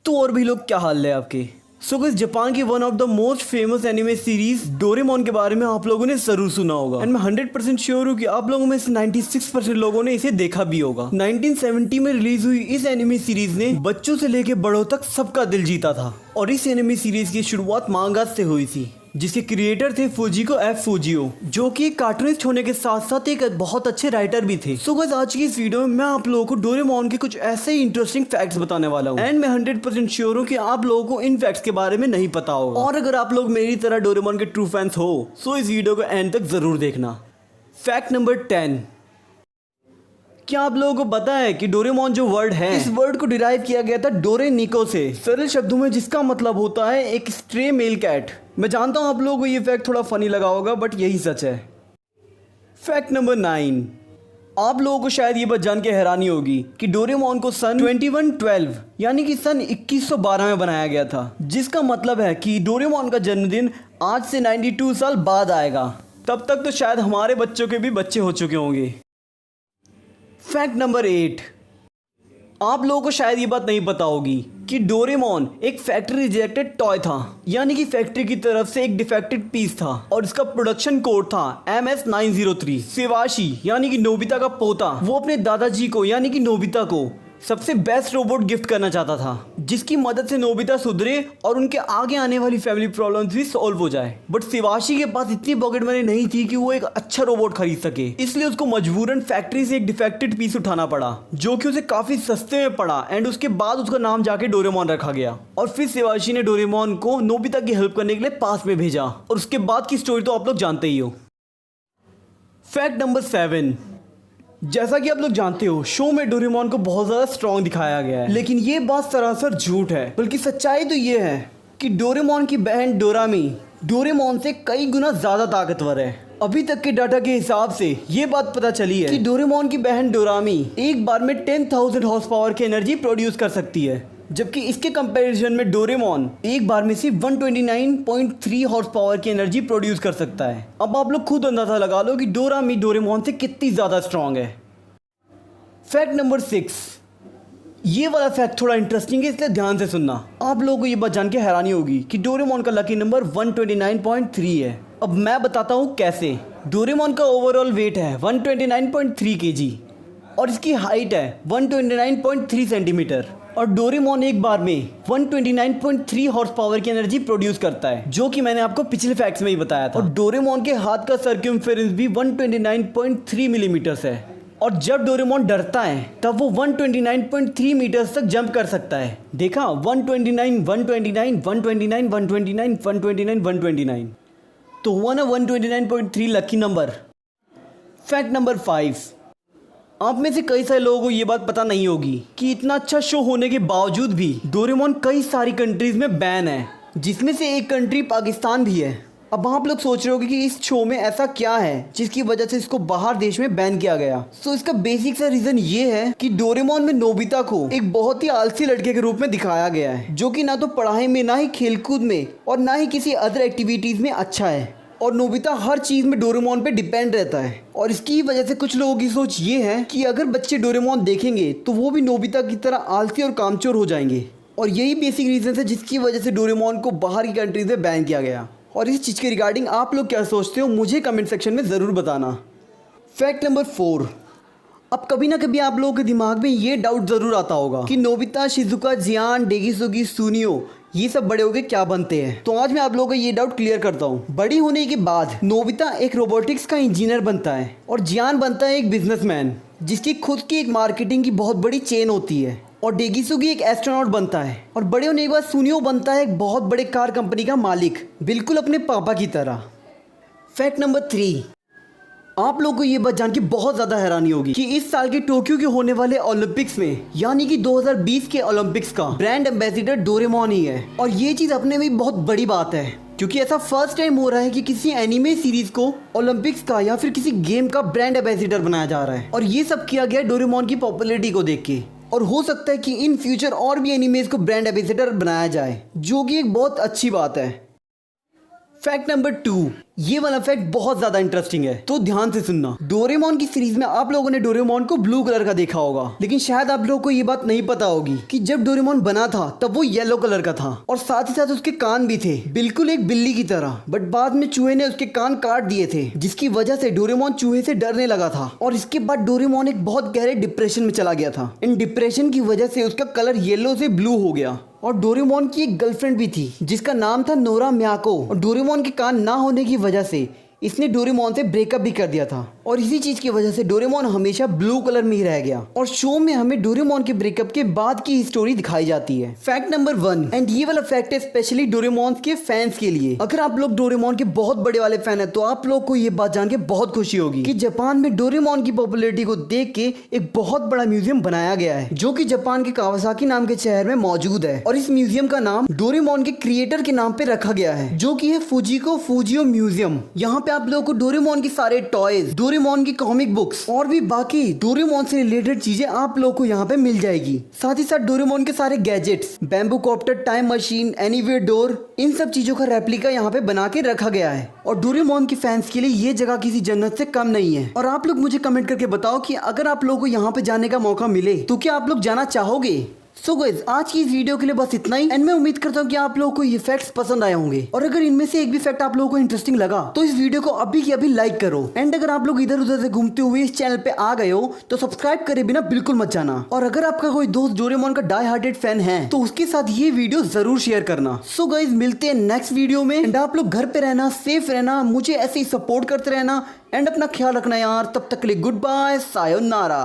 तो और भी लोग, क्या हाल है आपके। सो गाइस, जापान की one of the most famous anime series Doraemon के बारे में आप लोगों ने जरूर सुना होगा एंड मैं 100% श्योर हूँ कि आप लोगों में से 96% लोगों ने इसे देखा भी होगा। 1970 में रिलीज हुई इस एनिमे सीरीज ने बच्चों से लेकर बड़ों तक सबका दिल जीता था और इस एनिमे सीरीज की शुरुआत मांगा से हुई थी, जिसके क्रिएटर थे फुजिको एफ फुजियो, जो कि एक कार्टूनिस्ट होने के साथ साथ एक बहुत अच्छे राइटर भी थे। सो गाइस, आज की इस वीडियो में मैं आप लोगों को डोरेमोन के कुछ ऐसे ही इंटरेस्टिंग फैक्ट्स बताने वाला हूँ एंड मैं 100% श्योर हूँ कि आप लोगों को इन फैक्ट्स के बारे में नहीं पता होगा। और अगर आप लोग मेरी तरह डोरेमोन के ट्रू फैंस हो सो इस वीडियो को एंड तक जरूर देखना। फैक्ट नंबर 10, क्या आप लोगों को पता है कि डोरेमोन जो वर्ड है, इस वर्ड को डिराइव किया गया था डोरे निको से, सरल शब्दों में जिसका मतलब होता है एक स्ट्रे मेल कैट। मैं जानता हूं आप लोगों को ये फैक्ट थोड़ा फनी लगा होगा बट यही सच है। फैक्ट नंबर 9, आप लोगों को शायद ये बात जान के हैरानी होगी कि डोरेमोन को सन 2112 यानी कि सन 2112 में बनाया गया था, जिसका मतलब है कि डोरेमोन का जन्मदिन आज से 92 साल बाद आएगा। तब तक तो शायद हमारे बच्चों के भी बच्चे हो चुके होंगे। फैक्ट नंबर 8, आप लोगों को शायद ये बात नहीं पता होगी कि डोरेमोन एक फैक्ट्री रिजेक्टेड टॉय था, यानी कि फैक्ट्री की तरफ से एक डिफेक्टेड पीस था और इसका प्रोडक्शन कोड था MS903। सेवाशी यानी कि नोबिता का पोता, वो अपने दादाजी को यानी कि नोबिता को सबसे बेस्ट रोबोट गिफ्ट करना चाहता था, जिसकी मदद से नोबिता सुधरे और उनके आगे आने वाली फैमिली प्रॉब्लम्स भी सॉल्व हो जाए। बट शिवाशी के पास इतनी पॉकेट मनी नहीं थी कि वो एक अच्छा रोबोट खरीद सके, इसलिए उसको मजबूरन फैक्ट्री से एक डिफेक्टेड पीस उठाना पड़ा, जो कि उसे काफी सस्ते में पड़ा एंड उसके बाद उसका नाम जाके डोरेमोन रखा गया। और फिर शिवाशी ने डोरेमोन को नोबिता की हेल्प करने के लिए पास में भेजा और उसके बाद की स्टोरी तो आप लोग जानते ही हो। फैक्ट नंबर 7, जैसा कि आप लोग जानते हो शो में डोरेमोन को बहुत ज़्यादा स्ट्रॉन्ग दिखाया गया है, लेकिन ये बात सरासर झूठ है। बल्कि सच्चाई तो ये है कि डोरेमोन की बहन डोरामी डोरेमोन से कई गुना ज़्यादा ताकतवर है। अभी तक के डाटा के हिसाब से ये बात पता चली है कि डोरेमोन की बहन डोरामी एक बार में 10,000 हॉर्स पावर की एनर्जी प्रोड्यूस कर सकती है, जबकि इसके कंपैरिजन में डोरेमोन एक बार में सिर्फ 129.3 हॉर्स पावर की एनर्जी प्रोड्यूस कर सकता है। अब आप लोग खुद अंदाजा लगा लो कि डोरामी डोरेमोन से कितनी ज़्यादा स्ट्रांग है। फैक्ट नंबर 6, ये वाला फैक्ट थोड़ा इंटरेस्टिंग है, इसलिए ध्यान से सुनना। आप लोगों को ये बात जान के हैरानी होगी कि डोरेमोन का लकी नंबर 129.3 है। अब मैं बताता हूँ कैसे। डोरेमोन का ओवरऑल वेट है 129.3 kg और इसकी हाइट है 129.3 सेंटीमीटर और डोरेमोन एक बार में 129.3 हॉर्स पावर की एनर्जी प्रोड्यूस करता है, जो कि मैंने आपको पिछले फैक्ट्स में ही बताया था। और डोरेमोन के हाथ का सर्कम्फेरेंस भी 129.3 मिलीमीटर्स है और जब डोरेमोन डरता है तब वो 129.3 मीटर्स तक जंप कर सकता है। देखा, 129, 129, 129, 129, 129, 129, तो हुआ ना 129.3 लकी नंबर। फैक्ट नंबर 5, आप में से कई सारे लोगों को ये बात पता नहीं होगी कि इतना अच्छा शो होने के बावजूद भी डोरेमोन कई सारी कंट्रीज में बैन है, जिसमें से एक कंट्री पाकिस्तान भी है। अब आप लोग सोच रहे होंगे कि इस शो में ऐसा क्या है जिसकी वजह से इसको बाहर देश में बैन किया गया। सो इसका बेसिक सा रीज़न ये है कि डोरेमोन में नोबिता को एक बहुत ही आलसी लड़के के रूप में दिखाया गया है, जो कि ना तो पढ़ाई में, ना ही खेलकूद में और ना ही किसी अदर एक्टिविटीज़ में अच्छा है। और नोबिता हर चीज़ में डोरेमोन पे डिपेंड रहता है और इसकी वजह से कुछ लोगों की सोच ये है कि अगर बच्चे डोरेमोन देखेंगे तो वो भी नोबिता की तरह आलसी और कामचोर हो जाएंगे। और यही बेसिक रीज़न है जिसकी वजह से डोरेमोन को बाहर की कंट्रीज में बैन किया गया। और इस चीज़ के रिगार्डिंग आप लोग क्या सोचते हो मुझे कमेंट सेक्शन में ज़रूर बताना। फैक्ट नंबर 4, अब कभी ना कभी आप लोगों के दिमाग में ये डाउट ज़रूर आता होगा कि नोबिता, शिजुका, जियान, डेगिसुगी, सुनियो ये सब बड़े होके क्या बनते हैं। तो आज मैं आप लोगों का ये डाउट क्लियर करता हूँ। बड़ी होने के बाद नोबिता एक रोबोटिक्स का इंजीनियर बनता है और जियान बनता है एक बिजनेसमैन जिसकी खुद की एक मार्केटिंग की बहुत बड़ी चेन होती है। और डेगिसुगी एक एस्ट्रोनॉट बनता है और बड़े होने के बाद सुनियो बनता है एक बहुत बड़े कार कंपनी का मालिक, बिल्कुल अपने पापा की तरह। फैक्ट नंबर 3, आप लोगों को ये बात जान के बहुत ज़्यादा हैरानी होगी कि इस साल के टोक्यो के होने वाले ओलंपिक्स में यानी कि 2020 के ओलंपिक्स का ब्रांड एम्बेसडर डोरेमोन ही है। और ये चीज़ अपने में बहुत बड़ी बात है, क्योंकि ऐसा फर्स्ट टाइम हो रहा है कि किसी एनिमे सीरीज को ओलंपिक्स का या फिर किसी गेम का ब्रांड एम्बेसडर बनाया जा रहा है। और ये सब किया गया डोरेमोन की पॉपुलैरिटी को देख के। और हो सकता है कि इन फ्यूचर और भी एनिमेज को ब्रांड एम्बेसडर बनाया जाए, जो कि एक बहुत अच्छी बात है। फैक्ट नंबर 2, ये वाला फैक्ट बहुत ज्यादा इंटरेस्टिंग है, तो ध्यान से सुनना। डोरेमोन की सीरीज में आप लोगों ने डोरेमोन को ब्लू कलर का देखा होगा, लेकिन शायद आप लोगों को ये बात नहीं पता होगी कि जब डोरेमोन बना था तब वो येलो कलर का था और साथ ही साथ उसके कान भी थे, बिल्कुल एक बिल्ली की तरह। बट बाद में चूहे ने उसके कान काट दिए थे, जिसकी वजह से डोरेमोन चूहे से डरने लगा था और इसके बाद डोरेमोन एक बहुत गहरे डिप्रेशन में चला गया था। इन डिप्रेशन की वजह से उसका कलर येलो से ब्लू हो गया। और डोरेमोन की एक गर्लफ्रेंड भी थी जिसका नाम था नोरा मियाको, और डोरेमोन के कान ना होने की वजह से इसने डोरेमोन से ब्रेकअप भी कर दिया था और इसी चीज की वजह से डोरेमोन हमेशा ब्लू कलर में ही रह गया। और शो में हमें डोरेमोन के ब्रेकअप के बाद की स्टोरी दिखाई जाती है। फैक्ट नंबर 1, एंड ये वाला फैक्ट है स्पेशली डोरेमोन के फैंस के लिए। अगर आप लोग डोरेमोन के बहुत बड़े वाले फैन है तो आप लोग को ये बात जान के बहुत खुशी होगी कि जापान में डोरेमोन की पॉपुलैरिटी को देख के एक बहुत बड़ा म्यूजियम बनाया गया है, जो कि जापान के कावासाकी नाम के शहर में मौजूद है। और इस म्यूजियम का नाम डोरेमोन के क्रिएटर के नाम पे रखा गया है, जो कि है फुजियो म्यूजियम। यहाँ पे आप लोगों को डोरेमोन की सारे टॉयज, डोरेमोन की कॉमिक बुक्स और भी बाकी डोरेमोन से रिलेटेड चीजें आप लोगों को यहाँ पे मिल जाएगी। साथ ही साथ डोरेमोन के सारे gadgets, bamboo copter, time machine, anywhere door, इन सब चीजों का रेप्लिका यहाँ पे बना के रखा गया है। और डोरेमोन के फैंस के लिए ये जगह किसी जन्नत से कम नहीं है। और आप लोग मुझे कमेंट करके बताओ कि अगर आप लोगों को यहाँ पे जाने का मौका मिले तो क्या आप लोग जाना चाहोगे? सो गाइस, आज की इस वीडियो के लिए बस इतना ही। एंड मैं उम्मीद करता हूँ कि आप लोगों को ये फैक्ट्स पसंद आए होंगे। और अगर इनमें से एक भी फैक्ट आप लोगों को इंटरेस्टिंग लगा तो इस वीडियो को अभी की अभी लाइक करो। एंड अगर आप लोग इधर उधर से घूमते हुए इस चैनल पे आ गए हो तो सब्सक्राइब करे बिना बिल्कुल मत जाना। और अगर आपका कोई दोस्त डोरेमोन का डाई हार्टेड फैन है तो उसके साथ ये वीडियो जरूर शेयर करना। सो गाइस, मिलते हैं नेक्स्ट वीडियो में। एंड आप लोग घर पे रहना, सेफ रहना, मुझे ऐसे ही सपोर्ट करते रहना एंड अपना ख्याल रखना यार। तब तक के लिए गुड बाय, सायोनारा।